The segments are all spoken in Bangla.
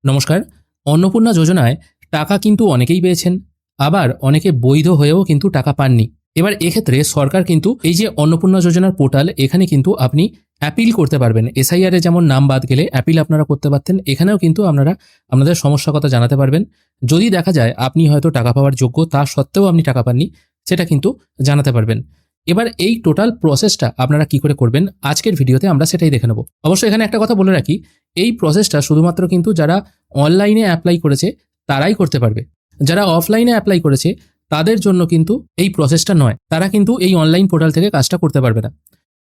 নমস্কার। অন্নপূর্ণা যোজনায় টাকা কিন্তু অনেকেই পেয়েছেন, আবার অনেকে বৈধ হয়েও কিন্তু টাকা পাননি। এবার এক্ষেত্রে সরকার কিন্তু এই যে অন্নপূর্ণা যোজনার পোর্টাল, এখানে কিন্তু আপনি অ্যাপিল করতে পারবেন। এসআইআর এ যেমন নাম বাদ গেলে অ্যাপিল আপনারা করতে পারতেন, এখানেও কিন্তু আপনারা আপনাদের সমস্যার কথা জানাতে পারবেন। যদি দেখা যায় আপনি হয়তো টাকা পাওয়ার যোগ্য, তা সত্ত্বেও আপনি টাকা পাননি, সেটা কিন্তু জানাতে পারবেন। এবার এই টোটাল প্রসেসটা আপনারা কি করে করবেন, আজকের ভিডিওতে আমরা সেটাই দেখে নেব। অবশ্যই এখানে একটা কথা বলে রাখি, এই প্রসেসটা শুধুমাত্র কিন্তু যারা অনলাইনে অ্যাপ্লাই করেছে তারাই করতে পারবে। যারা অফলাইনে অ্যাপ্লাই করেছে তাদের জন্য কিন্তু এই প্রসেসটা নয়, তারা কিন্তু এই অনলাইন পোর্টাল থেকে কাজটা করতে পারবে না।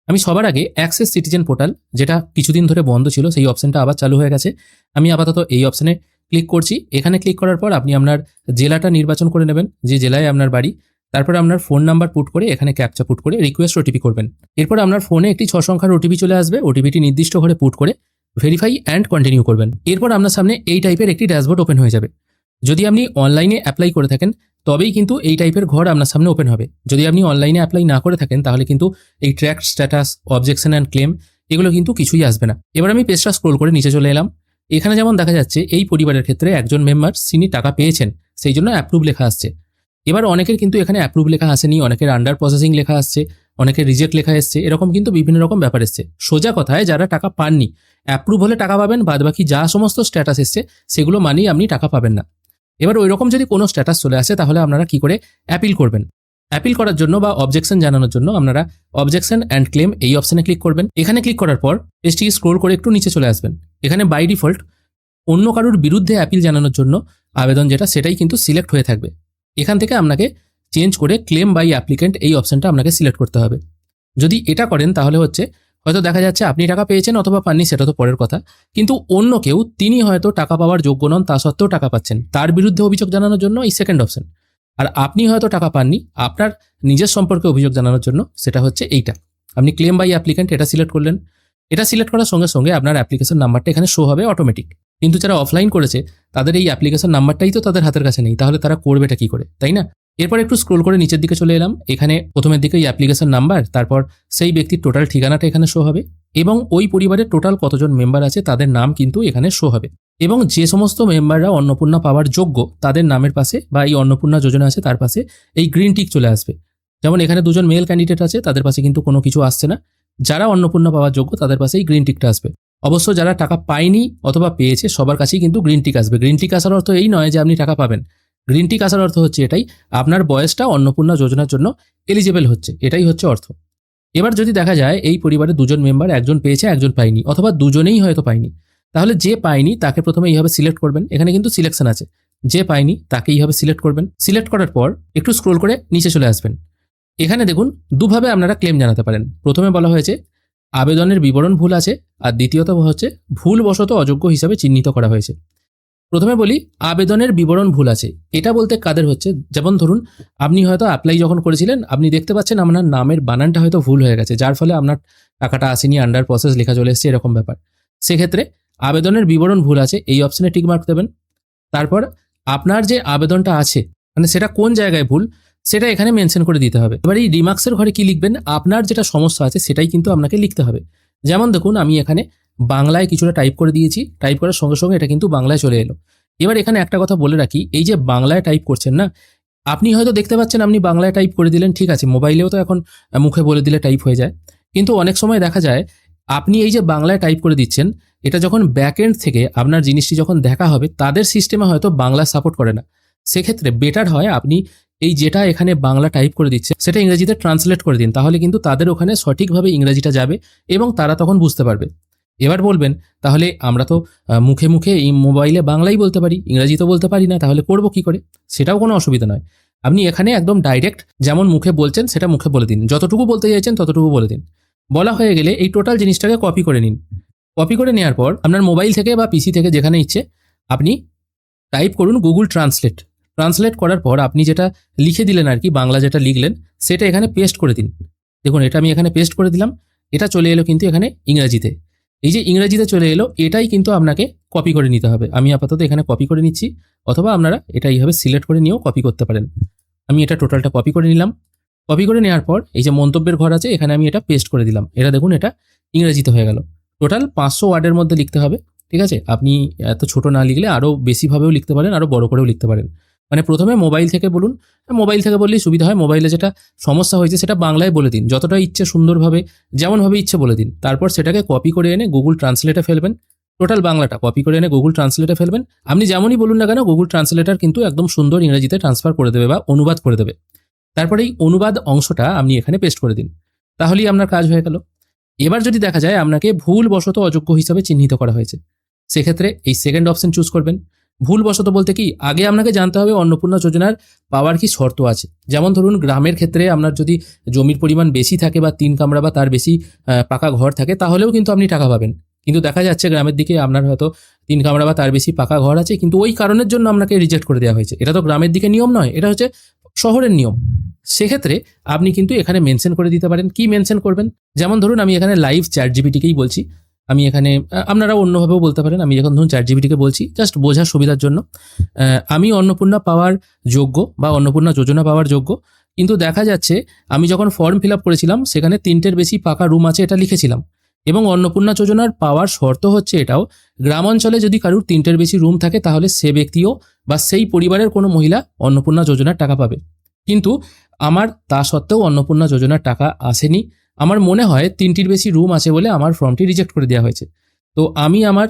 আমি সবার আগে অ্যাক্সেস সিটিজেন পোর্টাল, যেটা কিছুদিন ধরে বন্ধ ছিল, সেই অপশনটা আবার চালু হয়ে গেছে। আমি আপাতত এই অপশনে ক্লিক করছি। এখানে ক্লিক করার পর আপনি আপনার জেলাটা নির্বাচন করে নেবেন, যে জেলায় আপনার বাড়ি। তারপরে আপনার ফোন নাম্বার পুট করে এখানে ক্যাপচা পুট করে রিকোয়েস্ট ওটিপি করবেন। এরপর আপনার ফোনে একটি 6 সংখ্যার ওটিপি চলে আসবে। ওটিপিটি নির্দিষ্ট ঘরে পুট করে ভেরিফাই অ্যান্ড কন্টিনিউ করবেন। এরপর আপনার সামনে এই টাইপের একটি ড্যাশবোর্ড ওপেন হয়ে যাবে। যদি আপনি অনলাইনে অ্যাপ্লাই করে থাকেন তবেই কিন্তু এই টাইপের ঘর আপনার সামনে ওপেন হবে। যদি আপনি অনলাইনে অ্যাপ্লাই না করে থাকেন তাহলে কিন্তু এই track status, objection and claim, এগুলো কিন্তু কিছুই আসবে না। এবার আমি পেজটা স্ক্রোল করে নিচে চলে এলাম। এখানে যেমন দেখা যাচ্ছে এই পরিবারের ক্ষেত্রে একজন মেম্বার তিনি টাকা পেয়েছেন, সেই জন্য অ্যাপ্রুভ লেখা আসছে। এবার অনেকের কিন্তু এখানে অ্যাপ্রুভ লেখা আসেনি, অনেকের আন্ডার প্রসেসিং লেখা আসছে, অনেকের রিজেক্ট লেখা এসছে, এরকম কিন্তু বিভিন্ন রকম ব্যাপার এসছে। সোজা কথায় যারা টাকা পাননি, অ্যাপ্রুভ হলে টাকা পাবেন, বাদবাকি যা সমস্ত স্ট্যাটাস এসছে সেগুলো মানেই আপনি টাকা পাবেন না। এবার ওই রকম যদি কোনো স্ট্যাটাস চলে আসে তাহলে আপনারা কি করে অ্যাপিল করবেন। অ্যাপিল করার জন্য বা অবজেকশন জানানোর জন্য আপনারা অবজেকশন অ্যান্ড ক্লেম এই অপশনে ক্লিক করবেন। এখানে ক্লিক করার পর পেজটিকে স্ক্রোল করে একটু নিচে চলে আসবেন। এখানে বাই ডিফল্ট অন্য কারোর বিরুদ্ধে অ্যাপিল জানানোর জন্য আবেদন যেটা, সেটাই কিন্তু সিলেক্ট হয়ে থাকবে। এখান থেকে আপনাকে চেঞ্জ করে ক্লেম বাই অ্যাপ্লিকেন্ট এই অপশনটা আপনাকে সিলেক্ট করতে হবে। যদি এটা করেন তাহলে হচ্ছে হয়তো দেখা যাচ্ছে আপনি টাকা পেয়েছেন অথবা পাননি, সেটা তো পরের কথা, কিন্তু অন্য কেউ তিনি হয়তো টাকা পাওয়ার যোগ্য নন, তা সত্ত্বেও টাকা পাচ্ছেন, তার বিরুদ্ধে অভিযোগ জানানোর জন্য এই সেকেন্ড অপশন। আর আপনি হয়তো টাকা পাননি, আপনার নিজের সম্পর্কে অভিযোগ জানানোর জন্য সেটা হচ্ছে এইটা। আপনি ক্লেম বাই অ্যাপ্লিকেন্ট এটা সিলেক্ট করলেন। এটা সিলেক্ট করার সঙ্গে সঙ্গে আপনার অ্যাপ্লিকেশন নাম্বারটা এখানে শো হবে অটোমেটিক। কিন্তু যারা অফলাইন করেছে তাদের এই অ্যাপ্লিকেশন নাম্বারটাই তো তাদের হাতের কাছে নেই, তাহলে তারা করবেটা কি করে, তাই না? এরপর একটু স্ক্রোল করে নিচের দিকে চলে এলাম। এখানে প্রথমের দিকে এই অ্যাপ্লিকেশন নাম্বার, তারপর সেই ব্যক্তির টোটাল ঠিকানাটা এখানে শো হবে, এবং ওই পরিবারের টোটাল কতজন মেম্বার আছে তাদের নাম কিন্তু এখানে শো হবে। এবং যে সমস্ত মেম্বাররা অন্নপূর্ণা পাওয়ার যোগ্য তাদের নামের পাশে বা এই অন্নপূর্ণা যোজনা আছে তার পাশে এই গ্রিন টিক চলে আসবে। যেমন এখানে দুজন মেল ক্যান্ডিডেট আছে, তাদের পাশে কিন্তু কোনো কিছু আসছে না। যারা অন্নপূর্ণা পাওয়ার যোগ্য তাদের পাশে এই গ্রিন টিকটা আসবে। অবশ্য যারা টাকা পায়নি অথবা পেয়েছে সবার কাছেই কিন্তু গ্রিন টিক আসবে। গ্রিন টিক আসার অর্থ এই নয় যে আপনি টাকা পাবেন। গ্রিন টিক আসার অর্থ হচ্ছে এটাই, আপনার বয়সটা অন্নপূর্ণা যোজনার জন্য এলিজিবল হচ্ছে, এটাই হচ্ছে অর্থ। এবার যদি দেখা যায় এই পরিবারে দুজন মেম্বার, একজন পেয়েছে একজন পায়নি, অথবা দুজনেই হয়তো পায়নি, তাহলে যে পায়নি তাকে প্রথমে এইভাবে সিলেক্ট করবেন। এখানে কিন্তু সিলেকশন আছে, যে পায়নি তাকে এইভাবে সিলেক্ট করবেন। সিলেক্ট করার পর একটু স্ক্রোল করে নিচে চলে আসবেন। এখানে দেখুন দুভাবে আপনারা ক্লেম জানাতে পারেন। প্রথমে বলা হয়েছে আবেদনের বিবরণ ভুল আছে, আর দ্বিতীয়ত হচ্ছে ভুলবশত অযোগ্য হিসাবে চিহ্নিত করা হয়েছে। প্রথমে বলি আবেদনের বিবরণ ভুল আছে, এটা বলতে কাদের হচ্ছে, যেমন ধরুন আপনি হয়তো অ্যাপ্লাই যখন করেছিলেন আপনি দেখতে পাচ্ছেন আপনার নামের বানানটা হয়তো ভুল হয়ে গেছে, যার ফলে আপনার টাকাটা আসেনি, আন্ডার প্রসেস লেখা চলে এসেছে, এরকম ব্যাপার। সেক্ষেত্রে আবেদনের বিবরণ ভুল আছে এই অপশনে টিক মার্ক দেবেন। তারপর আপনার যে আবেদনটা আছে মানে সেটা কোন জায়গায় ভুল সেটা এখানে মেনশন করে দিতে হবে। এবার এই রিমার্কসের ঘরে কি লিখবেন, আপনার যেটা সমস্যা আছে সেটাই কিন্তু আপনাকে লিখতে হবে। যেমন দেখুন আমি এখানে বাংলায় কিছুটা টাইপ করে দিয়েছি, টাইপ করার সঙ্গে সঙ্গে এটা কিন্তু বাংলায় চলে এলো। এবার এখানে একটা কথা বলে রাখি, এই যে বাংলায় টাইপ করছেন না, আপনি হয়তো দেখতে পাচ্ছেন আপনি বাংলায় টাইপ করে দিলেন, ঠিক আছে, মোবাইলেও তো এখন মুখে বলে দিলে টাইপ হয়ে যায়। কিন্তু অনেক সময় দেখা যায় আপনি এই যে বাংলায় টাইপ করে দিচ্ছেন, এটা যখন ব্যাক এন্ড থেকে আপনার জিনিসটি যখন দেখা হবে তাদের সিস্টেমে হয়তো বাংলা সাপোর্ট করে না। সেক্ষেত্রে বেটার হয় আপনি এই যেটা এখানে বাংলা টাইপ করে দিচ্ছে সেটা ইংরেজিতে ট্রান্সলেট করে দিন, তাহলে কিন্তু তাদের ওখানে সঠিকভাবে ইংরেজিটা যাবে এবং তারা তখন বুঝতে পারবে। এবার বলবেন তাহলে আমরা তো মুখে মুখে এই মোবাইলে বাংলাই বলতে পারি, ইংরেজি তো বলতে পারি না, তাহলে করব কি করে? সেটাও কোনো অসুবিধা নয়। আপনি এখানে একদম ডাইরেক্ট যেমন মুখে বলছেন সেটা মুখে বলে দিন, যতটুকু বলতে চাইছেন ততটুকু বলে দিন। বলা হয়ে গেলে এই টোটাল জিনিসটাকে কপি করে নিন। কপি করে নেওয়ার পর আপনার মোবাইল থেকে বা পিসি থেকে যেখানে ইচ্ছে আপনি টাইপ করুন গুগল ট্রান্সলেট। ট্রান্সলেট করার পর আপনি যেটা লিখে দিলেন আর কি, বাংলা যেটা লিখলেন সেটা এখানে পেস্ট করে দিন। দেখুন এটা আমি এখানে পেস্ট করে দিলাম, এটা চলে এলো কিন্তু এখানে ইংরেজিতে। এই যে ইংরেজিতে চলে এলো এটাই কিন্তু আপনাকে কপি করে নিতে হবে। আমি আপাতত এখানে কপি করে নিচ্ছি, অথবা আপনারা এটা এইভাবে সিলেক্ট করে নিয়েও কপি করতে পারেন। আমি এটা টোটালটা কপি করে নিলাম। কপি করে নেওয়ার পর এই যে মন্তব্যের ঘর আছে এখানে আমি এটা পেস্ট করে দিলাম। এটা দেখুন এটা ইংরেজিতে হয়ে গেল। টোটাল 500 ওয়ার্ডের মধ্যে লিখতে হবে। ঠিক আছে? আপনি এত ছোট না লিখলে আরও বেশিভাবেও লিখতে পারেন, আরও বড় করেও লিখতে পারেন। মানে প্রথমে মোবাইল থেকে বলুন, মোবাইল থেকে বললেই সুবিধা হয়। মোবাইলে যেটা সমস্যা হয়েছে সেটা বাংলায় বলে দিন, যতটা ইচ্ছে সুন্দরভাবে, যেমনভাবে ইচ্ছে বলে দিন। তারপর সেটাকে কপি করে এনে গুগল ট্রান্সলেটে ফেলবেন। টোটাল বাংলাটা কপি করে এনে গুগল ট্রান্সলেটে ফেলবেন। আপনি যেমনই বলুন না কেন, গুগল ট্রান্সলেটার কিন্তু একদম সুন্দর ইংরেজিতে ট্রান্সফার করে দেবে বা অনুবাদ করে দেবে। তারপরে এই অনুবাদ অংশটা আপনি এখানে পেস্ট করে দিন, তাহলেই আপনার কাজ হয়ে গেল। এবার যদি দেখা যায় আপনাকে ভুলবশত অযোগ্য হিসাবে চিহ্নিত করা হয়েছে, সেক্ষেত্রে এই সেকেন্ড অপশন চুজ করবেন। ভুলবশত বলতে কি, আগে আপনাকে জানতে হবে অন্নপূর্ণা যোজনার পাওয়ার কি শর্ত আছে। যেমন ধরুন গ্রামের ক্ষেত্রে আপনার যদি জমির পরিমাণ বেশি থাকে বা 3 কামরা বা তার বেশি পাকা ঘর থাকে, তাহলেও কিন্তু আপনি টাকা পাবেন। কিন্তু দেখা যাচ্ছে গ্রামের দিকে আপনার হয়তো 3 কামরা বা তার বেশি পাকা ঘর আছে, কিন্তু ওই কারণের জন্য আপনাকে রিজেক্ট করে দেওয়া হয়েছে। এটা তো গ্রামের দিকে নিয়ম নয়, এটা হচ্ছে শহরের নিয়ম। সেক্ষেত্রে আপনি কিন্তু এখানে মেনশন করে দিতে পারেন। কি মেনশন করবেন? যেমন ধরুন আমি এখানে লাইভ ChatGPT-কেই বলছি। আমি এখানে আপনারা অন্যভাবেও বলতে পারেন। আমি এখন ধরুন ChatGPT-কে বলছি জাস্ট বোঝার সুবিধার জন্য। আমি অন্নপূর্ণা পাওয়ার যোগ্য বা অন্নপূর্ণা যোজনা পাওয়ার যোগ্য, কিন্তু দেখা যাচ্ছে আমি যখন ফর্ম ফিল আপ করেছিলাম সেখানে 3টের বেশি পাকা রুম আছে এটা লিখেছিলাম। এবং অন্নপূর্ণা যোজনার পাওয়ার শর্ত হচ্ছে এটাও, গ্রাম অঞ্চলে যদি কারুর 3টের বেশি রুম থাকে তাহলে সে ব্যক্তিও বা সেই পরিবারের কোনো মহিলা অন্নপূর্ণা যোজনার টাকা পাবে। কিন্তু আমার তা সত্ত্বেও অন্নপূর্ণা যোজনার টাকা আসেনি। আমার মনে হয় 3টির বেশি রুম আছে বলে আমার ফর্মটি রিজেক্ট করে দেওয়া হয়েছে। তো আমি আমার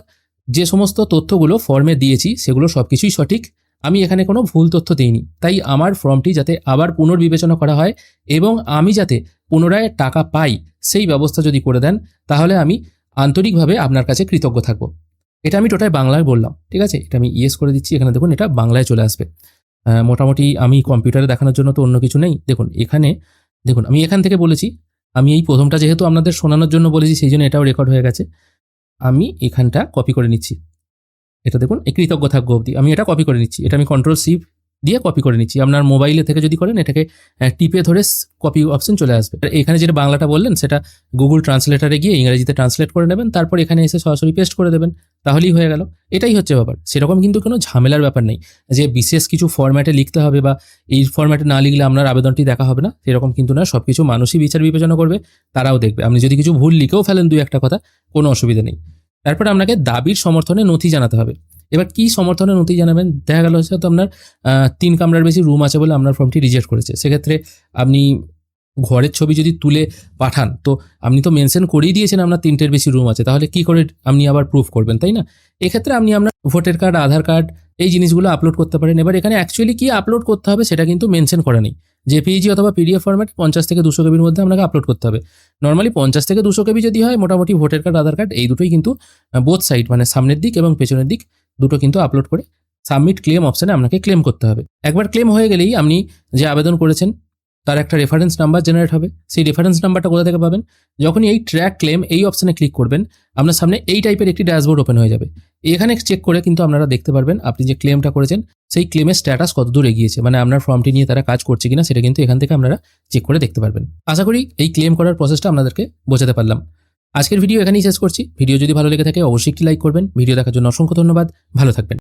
যে সমস্ত তথ্যগুলো ফর্মে দিয়েছি সেগুলো সব কিছুই সঠিক। আমি এখানে কোনো ভুল তথ্য দিইনি। তাই আমার ফর্মটি যাতে আবার পুনর্বিবেচনা করা হয় এবং আমি যাতে পুনরায় টাকা পাই সেই ব্যবস্থা যদি করে দেন, তাহলে আমি আন্তরিকভাবে আপনার কাছে কৃতজ্ঞ থাকব। এটা আমি টোটাল বাংলায় বললাম, ঠিক আছে? এটা আমি ইয়েস করে দিচ্ছি। এখানে দেখুন এটা বাংলায় চলে আসবে। মোটামুটি আমি কম্পিউটারে দেখানোর জন্য তো অন্য কিছু নেই। দেখুন এখানে, দেখুন আমি এখান থেকে বলেছি। আমি এই প্রথমটা যেহেতু আপনাদের শোনানোর জন্য বলেছি সেই জন্য এটাও রেকর্ড হয়ে গেছে। আমি এখানটা কপি করে নিচ্ছি। এটা দেখুন এই কৃতজ্ঞ থাকবো অবধি আমি এটা কপি করে নিচ্ছি। এটা আমি Ctrl+C দিয়ে কপি করে নিচ্ছি। আপনার মোবাইলে থেকে যদি করেন এটাকে টিপে ধরে কপি অপশন চলে আসবে। আর এখানে যেটা বাংলাটা বললেন সেটা গুগল ট্রান্সলেটারে গিয়ে ইংরেজিতে ট্রান্সলেট করে নেবেন, তারপর এখানে এসে সরাসরি পেস্ট করে দেবেন, তাহলেই হয়ে গেল। এটাই হচ্ছে ব্যাপার। সেরকম কিন্তু কোনো ঝামেলার ব্যাপার নেই যে বিশেষ কিছু ফরম্যাটে লিখতে হবে বা এই ফরম্যাটে না লিখলে আপনার আবেদনটি দেখা হবে না, সেরকম কিন্তু না। সব কিছু মানুষই বিচার বিবেচনা করবে, তারাও দেখবে। আপনি যদি কিছু ভুল লিখেও ফেলেন 2-1 কথা, কোনো অসুবিধা নেই। তারপর আপনাকে দাবির সমর্থনে নথি জানাতে হবে। এবার কি সমর্থনে নথি জানাবেন? দেখা গেল হচ্ছে তো আপনার 3 কামরার বেশি রুম আছে বলে আপনার ফর্মটি রিজেক্ট করেছে। সেক্ষেত্রে আপনি ঘরের ছবি যদি তুলে পাঠান, তো আপনি তো মেনশন করেই দিয়েছেন আপনার 3টের বেশি রুম আছে, তাহলে কি করে আপনি আবার প্রুফ করবেন, তাই না? এক্ষেত্রে আপনি আপনার ভোটার কার্ড, আধার কার্ড এই জিনিসগুলো আপলোড করতে পারেন। এবার এখানে অ্যাকচুয়ালি কি আপলোড করতে হবে সেটা কিন্তু মেনশন করা নেই। জেপিইজি অথবা পিডিএফ ফরম্যাট 50 থেকে 200 কেবির মধ্যে আপনাকে আপলোড করতে হবে। নর্মালি 50 থেকে 200 কেবি যদি হয়, মোটামুটি ভোটার কার্ড, আধার কার্ড এই দুটোই কিন্তু বোথ সাইড মানে সামনের দিক এবং পেছনের দিক দুটো কিন্তু আপলোড করে সাবমিট ক্লেম অপশানে আপনাকে ক্লেম করতে হবে। একবার ক্লেম হয়ে গেলেই আপনি যে আবেদন করেছেন তার একটা রেফারেন্স নাম্বার জেনারেট হবে। সেই রেফারেন্স নাম্বারটা কোথা থেকে পাবেন? যখনই এই ট্র্যাক ক্লেম এই অপশানে ক্লিক করবেন, আপনার সামনে এই টাইপের একটি ড্যাশবোর্ড ওপেন হয়ে যাবে। এখানে চেক করে কিন্তু আপনারা দেখতে পারবেন আপনি যে ক্লেমটা করেছেন সেই ক্লেমের স্ট্যাটাস কত দূর এগিয়েছে, মানে আপনার ফর্মটি নিয়ে তারা কাজ করছে কিনা সেটা কিন্তু এখান থেকে আপনারা চেক করে দেখতে পারবেন। আশা করি এই ক্লেম করার প্রসেসটা আপনাদেরকে বোঝাতে পারলাম। আজকের ভিডিও এখানেই শেষ করছি। ভিডিও যদি ভালো লেগে থাকে অবশ্যই একটি লাইক করবেন। ভিডিও দেখার জন্য অসংখ্য ধন্যবাদ। ভালো থাকবেন।